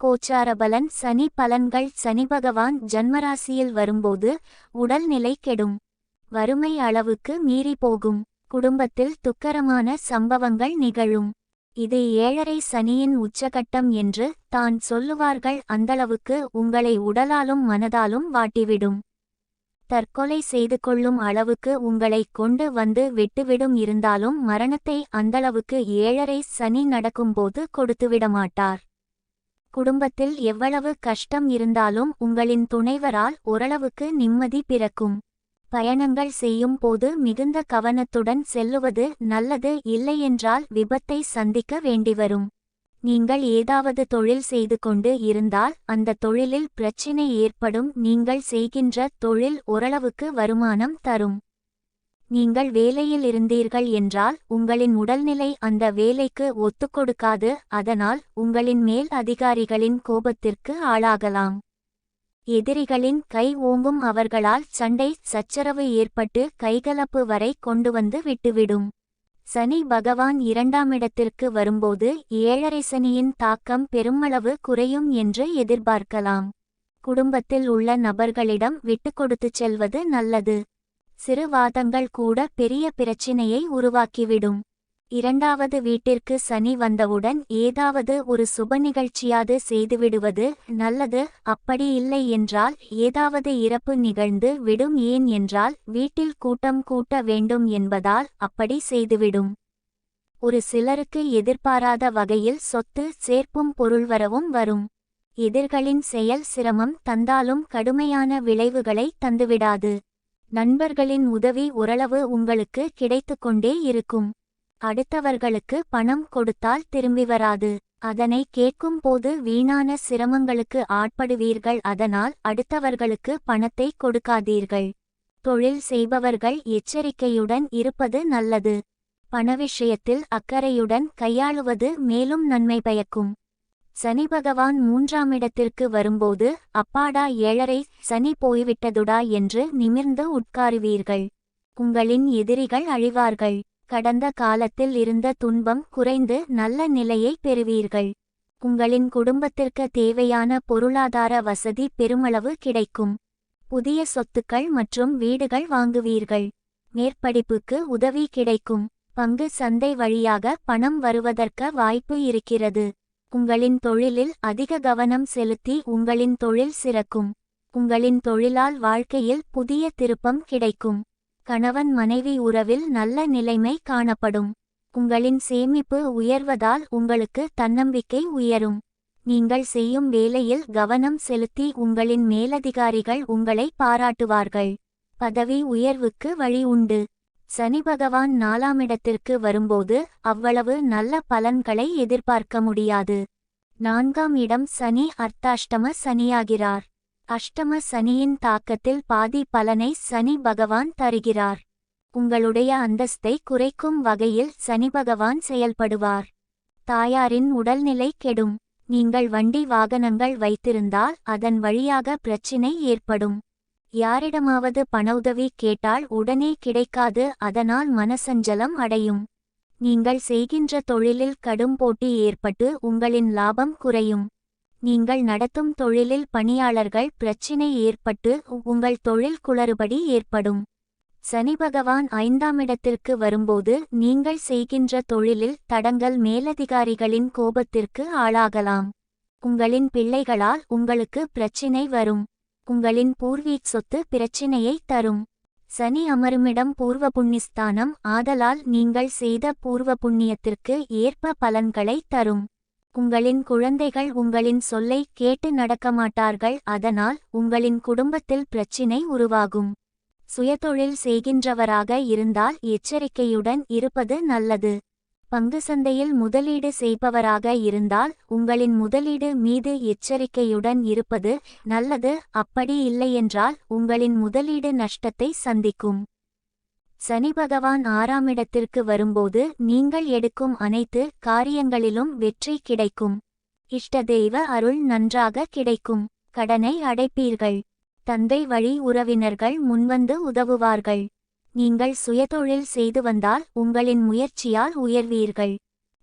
கோச்சாரபலன். சனி பலன்கள். சனி பகவான் ஜன்மராசியில் வரும்போது உடல்நிலை கெடும். வறுமை அளவுக்கு மீறி போகும். குடும்பத்தில் துக்கரமான சம்பவங்கள் நிகழும். இது 7.5 சனியின் உச்சகட்டம் என்று தான் சொல்லுவார்கள். அந்தளவுக்கு உங்களை உடலாலும் மனதாலும் வாட்டிவிடும். தற்கொலை செய்து கொள்ளும் அளவுக்கு உங்களை கொண்டு வந்து விட்டுவிடும். இருந்தாலும் மரணத்தை அந்தளவுக்கு 7.5 சனி நடக்கும்போது கொடுத்துவிடமாட்டார். குடும்பத்தில் எவ்வளவு கஷ்டம் இருந்தாலும் உங்களின் துணைவரால் ஓரளவுக்கு நிம்மதி பிறக்கும். பயணங்கள் செய்யும் போது மிகுந்த கவனத்துடன் செல்லுவது நல்லது. இல்லையென்றால் விபத்தை சந்திக்க வேண்டிவரும். நீங்கள் ஏதாவது தொழில் செய்து கொண்டு இருந்தால் அந்த தொழிலில் பிரச்சினை ஏற்படும். நீங்கள் செய்கின்ற தொழில் ஓரளவுக்கு வருமானம் தரும். நீங்கள் வேலையில் இருந்தீர்கள் என்றால் உங்களின் உடல்நிலை அந்த வேலைக்கு ஒத்துக்கொடுக்காது. அதனால் உங்களின் மேல் அதிகாரிகளின் கோபத்திற்கு ஆளாகலாம். எதிரிகளின் கை ஓங்கும். அவர்களால் சண்டை சச்சரவு ஏற்பட்டு கைகலப்பு வரை கொண்டு வந்து விட்டுவிடும். சனி பகவான் 2ஆம் இடத்திற்கு வரும்போது 7.5 சனியின் தாக்கம் பெருமளவு குறையும் என்று எதிர்பார்க்கலாம். குடும்பத்தில் உள்ள நபர்களிடம் விட்டுக்கொடுத்துச் செல்வது நல்லது. சிறு வாதங்கள் கூட பெரிய பிரச்சினையை உருவாக்கிவிடும். 2வது வீட்டிற்கு சனி வந்தவுடன் ஏதாவது ஒரு சுப நிகழ்ச்சியாது செய்துவிடுவது நல்லது. அப்படி இல்லை என்றால் ஏதாவது இறப்பு நிகழ்ந்து விடும். ஏன் என்றால் வீட்டில் கூட்டம் கூட்ட வேண்டும் என்பதால் அப்படி செய்துவிடும். ஒரு சிலருக்கு எதிர்பாராத வகையில் சொத்து சேர்ப்பும் பொருள்வரவும் வரும். எதிர்களின் செயல் சிரமம் தந்தாலும் கடுமையான விளைவுகளை தந்துவிடாது. நண்பர்களின் உதவி ஓரளவு உங்களுக்கு கிடைத்து கொண்டே இருக்கும். அடுத்தவர்களுக்கு பணம் கொடுத்தால் திரும்பி வராது. அதனை கேட்கும் போது வீணான சிரமங்களுக்கு ஆட்படுவீர்கள். அதனால் அடுத்தவர்களுக்கு பணத்தை கொடுக்காதீர்கள். தொழில் செய்பவர்கள் எச்சரிக்கையுடன் இருப்பது நல்லது. பண விஷயத்தில் அக்கறையுடன் கையாளுவது மேலும் நன்மை பயக்கும். சனி பகவான் 3ஆம் இடத்திற்கு வரும்போது அப்பாடா 7.5 சனி போய்விட்டதுடா என்று நிமிர்ந்து உட்காருவீர்கள். உங்களின் எதிரிகள் அழிவார்கள். கடந்த காலத்தில் இருந்த துன்பம் குறைந்து நல்ல நிலையை பெறுவீர்கள். உங்களின் குடும்பத்திற்கு தேவையான பொருளாதார வசதி பெருமளவு கிடைக்கும். புதிய சொத்துக்கள் மற்றும் வீடுகள் வாங்குவீர்கள். மேற்படிப்புக்கு உதவி கிடைக்கும். பங்கு சந்தை வழியாக பணம் வருவதற்கு வாய்ப்பு இருக்கிறது. உங்களின் தொழிலில் அதிக கவனம் செலுத்தி உங்களின் தொழில் சிறக்கும். உங்களின் தொழிலால் வாழ்க்கையில் புதிய திருப்பம் கிடைக்கும். கணவன் மனைவி உறவில் நல்ல நிலைமை காணப்படும். உங்களின் சேமிப்பு உயர்வதால் உங்களுக்கு தன்னம்பிக்கை உயரும். நீங்கள் செய்யும் வேலையில் கவனம் செலுத்தி உங்களின் மேலதிகாரிகள் உங்களை பாராட்டுவார்கள். பதவி உயர்வுக்கு வழி உண்டு. சனி பகவான் 4ஆம் இடத்திற்கு வரும்போது அவ்வளவு நல்ல பலன்களை எதிர்பார்க்க முடியாது. 4ஆம் இடம் சனி அர்த்தாஷ்டம சனியாகிறார். அஷ்டம சனியின் தாக்கத்தில் பாதி பலனை சனி பகவான் தருகிறார். உங்களுடைய அந்தஸ்தை குறைக்கும் வகையில் சனி பகவான் செயல்படுவார். தாயாரின் உடல்நிலை கெடும். நீங்கள் வண்டி வாகனங்கள் வைத்திருந்தால் அதன் வழியாக பிரச்சினை ஏற்படும். யாரிடமாவது பணவுதவி கேட்டால் உடனே கிடைக்காது. அதனால் மனசஞ்சலம் அடையும். நீங்கள் செய்கின்ற தொழிலில் கடும் போட்டி ஏற்பட்டு உங்களின் லாபம் குறையும். நீங்கள் நடத்தும் தொழிலில் பணியாளர்கள் பிரச்சினை ஏற்பட்டு உங்கள் தொழில் குளறுபடி ஏற்படும். சனி பகவான் 5ஆம் இடத்திற்கு வரும்போது நீங்கள் செய்கின்ற தொழிலில் தடங்கல் மேலதிகாரிகளின் கோபத்திற்கு ஆளாகலாம். உங்களின் பிள்ளைகளால் உங்களுக்கு பிரச்சினை வரும். உங்களின் பூர்வீக சொத்து பிரச்சினையை தரும். சனி அமருமிடம் பூர்வ புண்ணியஸ்தானம். ஆதலால் நீங்கள் செய்த பூர்வ புண்ணியத்திற்கு ஏற்ப பலன்களை தரும். உங்களின் குழந்தைகள் உங்களின் சொல்லை கேட்டு நடக்கமாட்டார்கள். அதனால் உங்களின் குடும்பத்தில் பிரச்சினை உருவாகும். சுயதொழில் செய்கின்றவராக இருந்தால் எச்சரிக்கையுடன் இருப்பது நல்லது. பங்கு சந்தையில் முதலீடு செய்பவராக இருந்தால் உங்களின் முதலீடு மீது எச்சரிக்கையுடன் இருப்பது நல்லது. அப்படி இல்லையென்றால் உங்களின் முதலீடு நஷ்டத்தை சந்திக்கும். சனி பகவான் 6ஆம் இடத்திற்கு வரும்போது நீங்கள் எடுக்கும் அனைத்து காரியங்களிலும் வெற்றி கிடைக்கும். இஷ்ட தெய்வ அருள் நன்றாக கிடைக்கும். கடனை அடைப்பீர்கள். தந்தை வழி உறவினர்கள் முன்வந்து உதவுவார்கள். நீங்கள் சுயதொழில் செய்து வந்தால் உங்களின் முயற்சியால் உயர்வீர்கள்.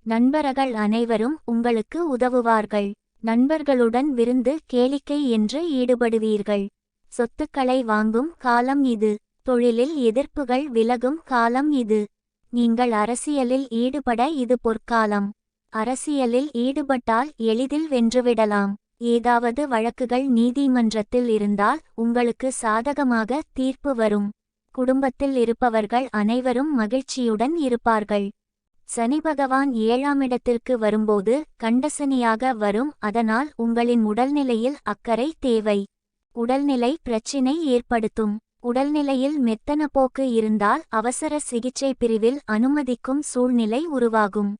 நண்பர்கள் அனைவரும் உங்களுக்கு உதவுவார்கள். நண்பர்களுடன் விருந்து கேளிக்கை என்று ஈடுபடுவீர்கள். சொத்துக்களை வாங்கும் காலம் இது. தொழிலில் எதிர்ப்புகள் விலகும் காலம் இது. நீங்கள் அரசியலில் ஈடுபட இது பொற்காலம். அரசியலில் ஈடுபட்டால் எளிதில் வென்றுவிடலாம். ஏதாவது வழக்குகள் நீதிமன்றத்தில் இருந்தால் உங்களுக்கு சாதகமாக தீர்ப்பு வரும். குடும்பத்தில் இருப்பவர்கள் அனைவரும் மகிழ்ச்சியுடன் இருப்பார்கள். சனி பகவான் 7ஆம் இடத்திற்கு வரும்போது கண்டசனியாக வரும். அதனால் உங்களின் உடல்நிலையில் அக்கறை தேவை. உடல்நிலை பிரச்சினை ஏற்படுத்தும். உடல்நிலையில் மெத்தன போக்கு இருந்தால் அவசர சிகிச்சை பிரிவில் அனுமதிக்கும் சூழ்நிலை உருவாகும்.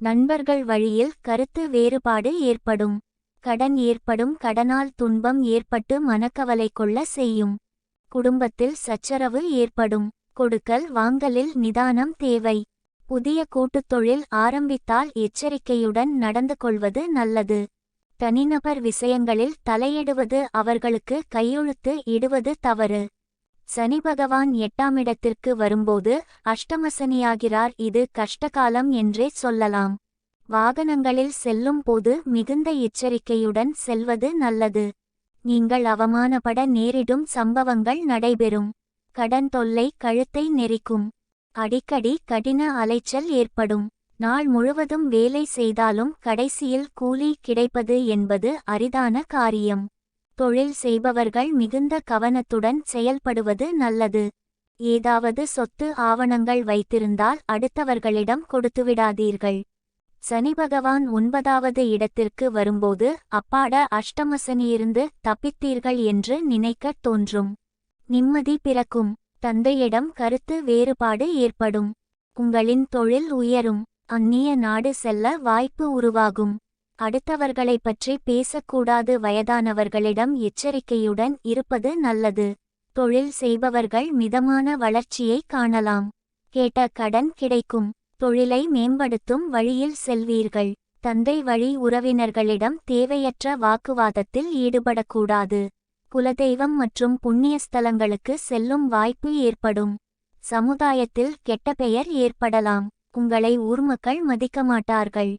நண்பர்கள் வழியில் கருத்து வேறுபாடு ஏற்படும். கடன் ஏற்படும். கடனால் துன்பம் ஏற்பட்டு மனக்கவலை கொள்ள செய்யும். குடும்பத்தில் சச்சரவு ஏற்படும். கொடுக்கல் வாங்கலில் நிதானம் தேவை. புதிய கூட்டுத்தொழில் ஆரம்பித்தால் எச்சரிக்கையுடன் நடந்து கொள்வது நல்லது. தனிநபர் விஷயங்களில் தலையிடுவது அவர்களுக்கு கையெழுத்து இடுவது தவறு. சனி பகவான் 8ஆம் இடத்திற்கு வரும்போது அஷ்டமசனியாகிறார். இது கஷ்டகாலம் என்றே சொல்லலாம். வாகனங்களில் செல்லும் போது மிகுந்த எச்சரிக்கையுடன் செல்வது நல்லது. நீங்கள் அவமானப்பட நேரிடும் சம்பவங்கள் நடைபெறும். கடன் தொல்லை கழுத்தை நெரிக்கும். அடிக்கடி கடின அலைச்சல் ஏற்படும். நாள் முழுவதும் வேலை செய்தாலும் கடைசியில் கூலி கிடைப்பது என்பது அரிதான காரியம். தொழில் செய்பவர்கள் மிகுந்த கவனத்துடன் செயல்படுவது நல்லது. ஏதாவது சொத்து ஆவணங்கள் வைத்திருந்தால் அடுத்தவர்களிடம் கொடுத்துவிடாதீர்கள். சனி பகவான் 9வது இடத்திற்கு வரும்போது அப்பாட அஷ்டமசனியிருந்து தப்பித்தீர்கள் என்று நினைக்கத் தோன்றும். நிம்மதி பிறக்கும். தந்தையிடம் கருத்து வேறுபாடு ஏற்படும். உங்களின் தொழில் உயரும். அந்நிய நாடு செல்ல வாய்ப்பு உருவாகும். அடுத்தவர்களை பற்றி பேசக்கூடாது. வயதானவர்களிடம் எச்சரிக்கையுடன் இருப்பது நல்லது. தொழில் செய்பவர்கள் மிதமான வளர்ச்சியை காணலாம். கேட்ட கடன் கிடைக்கும். தொழிலை மேம்படுத்தும் வழியில் செல்வீர்கள். தந்தை வழி உறவினர்களிடம் தேவையற்ற வாக்குவாதத்தில் ஈடுபடக்கூடாது. குலதெய்வம் மற்றும் புண்ணிய ஸ்தலங்களுக்கு செல்லும் வாய்ப்பு ஏற்படும். சமுதாயத்தில் கெட்ட பெயர் ஏற்படலாம். உங்களை ஊர்மக்கள் மதிக்க மாட்டார்கள்.